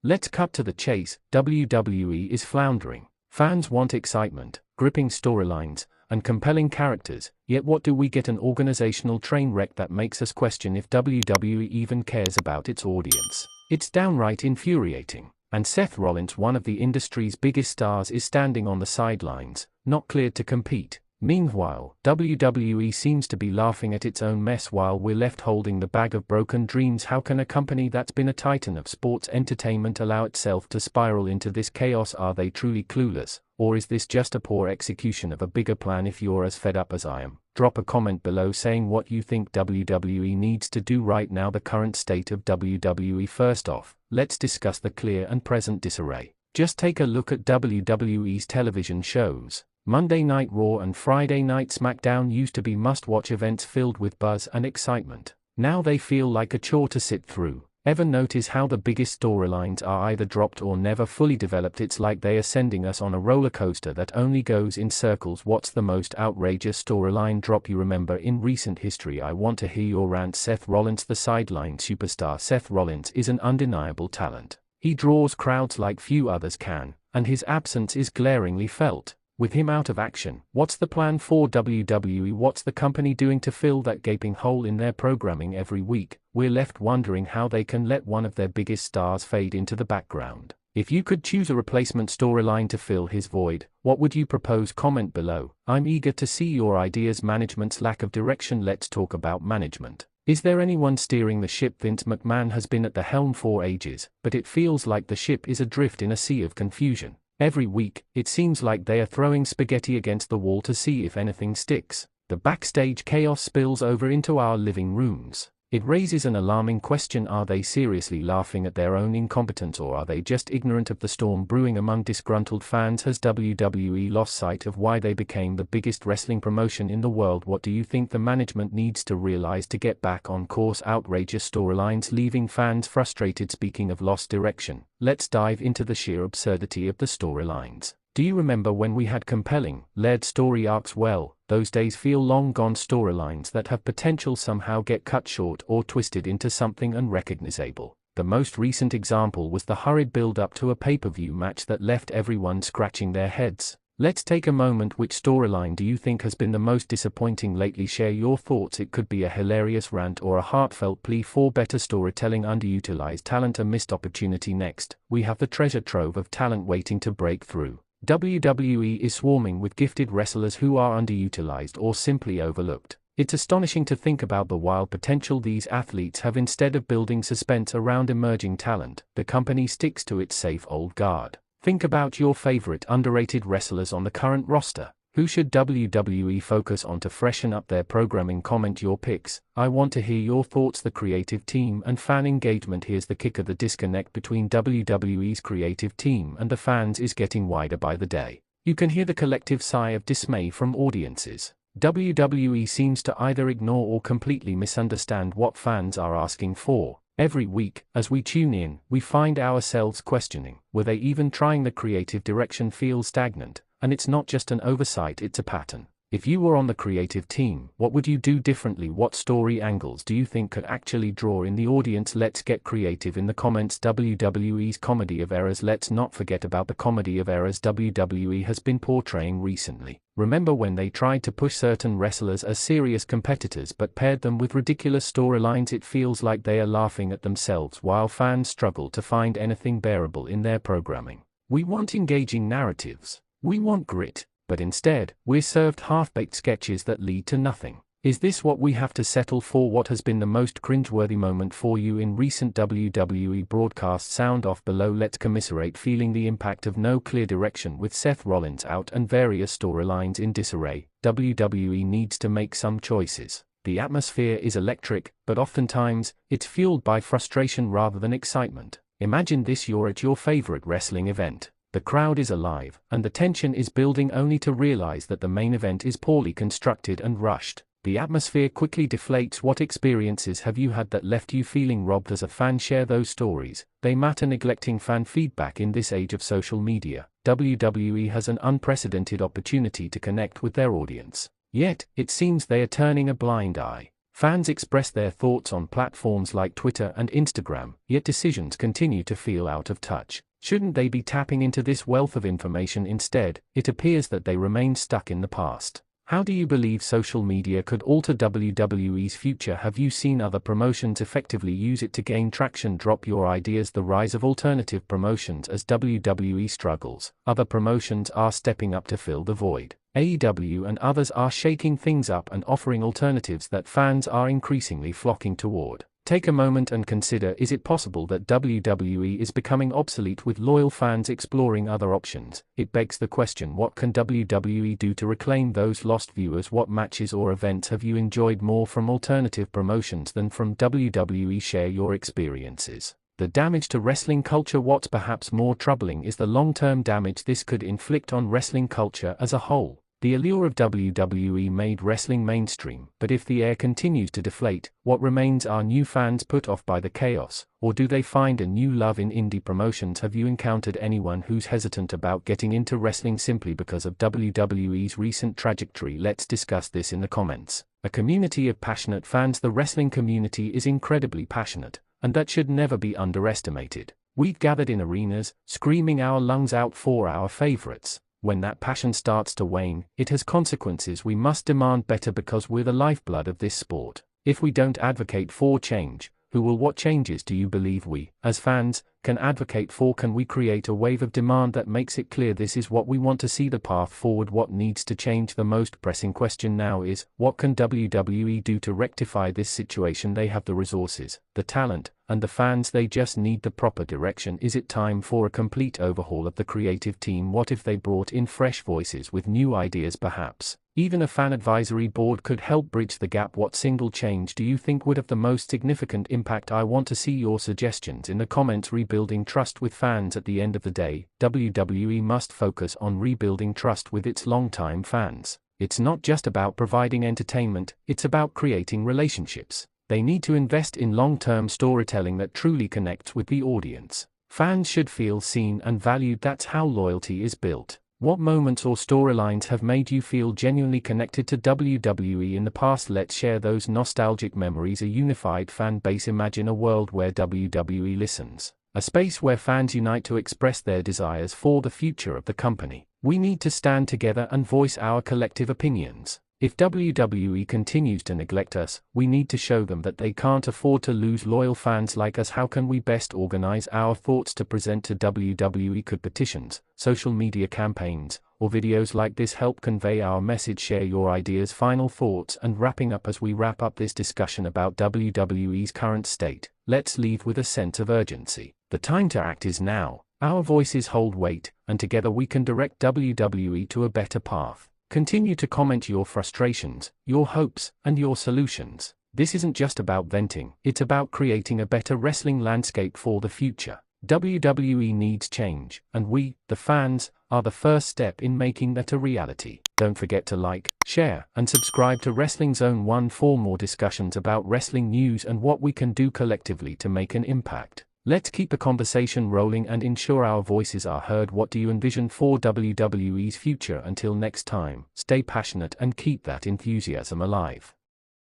Let's cut to the chase. WWE is floundering. Fans want excitement, gripping storylines, and compelling characters, yet what do we get? An organizational train wreck that makes us question if WWE even cares about its audience. It's downright infuriating. And Seth Rollins, one of the industry's biggest stars, is standing on the sidelines, not cleared to compete. Meanwhile, WWE seems to be laughing at its own mess while we're left holding the bag of broken dreams. How can a company that's been a titan of sports entertainment allow itself to spiral into this chaos? Are they truly clueless, or is this just a poor execution of a bigger plan? If you're as fed up as I am, drop a comment below saying what you think WWE needs to do right now. The current state of WWE. First off, let's discuss the clear and present disarray. Just take a look at WWE's television shows. Monday Night Raw and Friday Night SmackDown used to be must-watch events filled with buzz and excitement. Now they feel like a chore to sit through. Ever notice how the biggest storylines are either dropped or never fully developed? It's like they are sending us on a roller coaster that only goes in circles. What's the most outrageous storyline drop you remember in recent history? I want to hear your rant. Seth Rollins, the sideline superstar. Seth Rollins is an undeniable talent. He draws crowds like few others can, and his absence is glaringly felt. With him out of action, what's the plan for WWE? What's the company doing to fill that gaping hole in their programming every week? We're left wondering how they can let one of their biggest stars fade into the background. If you could choose a replacement storyline to fill his void, what would you propose? Comment below. I'm eager to see your ideas. Management's lack of direction. Let's talk about management. Is there anyone steering the ship? Vince McMahon has been at the helm for ages, but it feels like the ship is adrift in a sea of confusion. Every week, it seems like they are throwing spaghetti against the wall to see if anything sticks. The backstage chaos spills over into our living rooms. It raises an alarming question: are they seriously laughing at their own incompetence, or are they just ignorant of the storm brewing among disgruntled fans? Has WWE lost sight of why they became the biggest wrestling promotion in the world? What do you think the management needs to realize to get back on course? Outrageous storylines leaving fans frustrated. Speaking of lost direction, let's dive into the sheer absurdity of the storylines. Do you remember when we had compelling, layered story arcs? Well, those days feel long gone. Storylines that have potential somehow get cut short or twisted into something unrecognizable. The most recent example was the hurried build-up to a pay-per-view match that left everyone scratching their heads. Let's take a moment. Which storyline do you think has been the most disappointing lately? Share your thoughts. It could be a hilarious rant or a heartfelt plea for better storytelling. Underutilized talent, a missed opportunity. Next, we have the treasure trove of talent waiting to break through. WWE is swarming with gifted wrestlers who are underutilized or simply overlooked. It's astonishing to think about the wild potential these athletes have. Instead of building suspense around emerging talent, the company sticks to its safe old guard. Think about your favorite underrated wrestlers on the current roster. Who should WWE focus on to freshen up their programming? Comment your picks. I want to hear your thoughts. The creative team and fan engagement. Here's the kicker: the disconnect between WWE's creative team and the fans is getting wider by the day. You can hear the collective sigh of dismay from audiences. WWE seems to either ignore or completely misunderstand what fans are asking for. Every week, as we tune in, we find ourselves questioning, were they even trying? The creative direction feels stagnant. And it's not just an oversight, it's a pattern. If you were on the creative team, what would you do differently? What story angles do you think could actually draw in the audience? Let's get creative in the comments. WWE's comedy of errors. Let's not forget about the comedy of errors WWE has been portraying recently. Remember when they tried to push certain wrestlers as serious competitors but paired them with ridiculous storylines? It feels like they are laughing at themselves while fans struggle to find anything bearable in their programming. We want engaging narratives. We want grit. But instead, we're served half-baked sketches that lead to nothing. Is this what we have to settle for? What has been the most cringeworthy moment for you in recent WWE broadcasts? Sound off below. Let's commiserate feeling the impact of no clear direction. With Seth Rollins out and various storylines in disarray, WWE needs to make some choices. The atmosphere is electric, but oftentimes, it's fueled by frustration rather than excitement. Imagine this: you're at your favorite wrestling event. The crowd is alive, and the tension is building, only to realize that the main event is poorly constructed and rushed. The atmosphere quickly deflates. What experiences have you had that left you feeling robbed as a fan? Share those stories. They matter. Neglecting fan feedback. In this age of social media, WWE has an unprecedented opportunity to connect with their audience. Yet, it seems they are turning a blind eye. Fans express their thoughts on platforms like Twitter and Instagram, yet decisions continue to feel out of touch. Shouldn't they be tapping into this wealth of information instead? It appears that they remain stuck in the past. How do you believe social media could alter WWE's future? Have you seen other promotions effectively use it to gain traction? Drop your ideas. The rise of alternative promotions as WWE struggles. Other promotions are stepping up to fill the void. AEW and others are shaking things up and offering alternatives that fans are increasingly flocking toward. Take a moment and consider, is it possible that WWE is becoming obsolete with loyal fans exploring other options? It begs the question, what can WWE do to reclaim those lost viewers? What matches or events have you enjoyed more from alternative promotions than from WWE? Share your experiences. The damage to wrestling culture. What's perhaps more troubling is the long-term damage this could inflict on wrestling culture as a whole. The allure of WWE made wrestling mainstream, but if the air continues to deflate, what remains? Are new fans put off by the chaos, or do they find a new love in indie promotions? Have you encountered anyone who's hesitant about getting into wrestling simply because of WWE's recent trajectory? Let's discuss this in the comments. A community of passionate fans. The wrestling community is incredibly passionate, and that should never be underestimated. We've gathered in arenas, screaming our lungs out for our favorites. When that passion starts to wane, it has consequences. We must demand better because we're the lifeblood of this sport. If we don't advocate for change, who will? What changes do you believe we, as fans, can advocate for? Can we create a wave of demand that makes it clear this is what we want to see? The path forward. What needs to change? The most pressing question now is, what can WWE do to rectify this situation? They have the resources, the talent, and the fans. They just need the proper direction. Is it time for a complete overhaul of the creative team? What if they brought in fresh voices with new ideas? Perhaps even a fan advisory board could help bridge the gap. What single change do you think would have the most significant impact? I want to see your suggestions in the comments. Rebuilding trust with fans. At the end of the day, WWE must focus on rebuilding trust with its longtime fans. It's not just about providing entertainment, it's about creating relationships. They need to invest in long-term storytelling that truly connects with the audience. Fans should feel seen and valued. That's how loyalty is built. What moments or storylines have made you feel genuinely connected to WWE in the past? Let's share those nostalgic memories. A unified fan base. Imagine a world where WWE listens. A space where fans unite to express their desires for the future of the company. We need to stand together and voice our collective opinions. If WWE continues to neglect us, we need to show them that they can't afford to lose loyal fans like us. How can we best organize our thoughts to present to WWE? Could petitions, social media campaigns, or videos like this help convey our message? Share your ideas. Final thoughts and wrapping up. As we wrap up this discussion about WWE's current state, let's leave with a sense of urgency. The time to act is now. Our voices hold weight, and together we can direct WWE to a better path. Continue to comment your frustrations, your hopes, and your solutions. This isn't just about venting, it's about creating a better wrestling landscape for the future. WWE needs change, and we, the fans, are the first step in making that a reality. Don't forget to like, share, and subscribe to Wrestling Zone 1 for more discussions about wrestling news and what we can do collectively to make an impact. Let's keep the conversation rolling and ensure our voices are heard. What do you envision for WWE's future? Until next time, stay passionate and keep that enthusiasm alive.